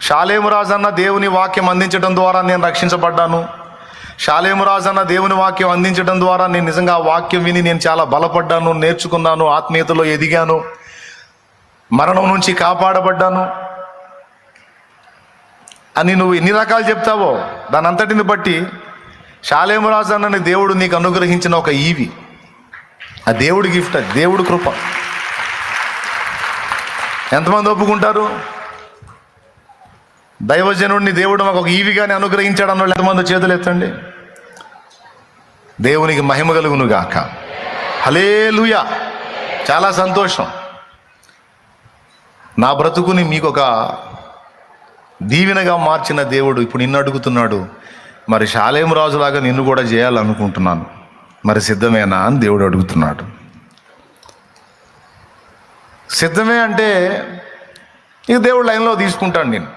షాలేము రాజు అన్న దేవుని వాక్యం అందించడం ద్వారా నేను రక్షించబడ్డాను. షాలేము రాజు అన్న దేవుని వాక్యం అందించడం ద్వారా నేను నిజంగా ఆ వాక్యం విని నేను చాలా బలపడ్డాను, నేర్చుకున్నాను, ఆత్మీయతలో ఎదిగాను, మరణం నుంచి కాపాడబడ్డాను అని నువ్వు ఎన్ని రకాలు చెప్తావో దాని అంతటిని బట్టి షాలేము రాజు అన్నని దేవుడు నీకు అనుగ్రహించిన ఒక ఈవి, ఆ దేవుడి గిఫ్ట్, అది దేవుడి కృప. ఎంతమంది ఒప్పుకుంటారు? దైవజనుడిని దేవుడు మాకు ఒక ఈవిగానే అనుగ్రహించాడు అన్న వాళ్ళు ఎంతమంది చేతులు ఎత్తండి. దేవునికి మహిమ కలుగును గాక. హల్లెలూయా. చాలా సంతోషం. నా బ్రతుకుని మీకు ఒక దీవెనగా మార్చిన దేవుడు ఇప్పుడు నిన్ను అడుగుతున్నాడు, మరి షాలేము రాజులాగా నిన్ను కూడా చేయాలనుకుంటున్నాను, మరి సిద్ధమేనా అని దేవుడు అడుగుతున్నాడు. సిద్ధమే అంటే ఇక దేవుడు లైన్లో తీసుకుంటాడు నేను.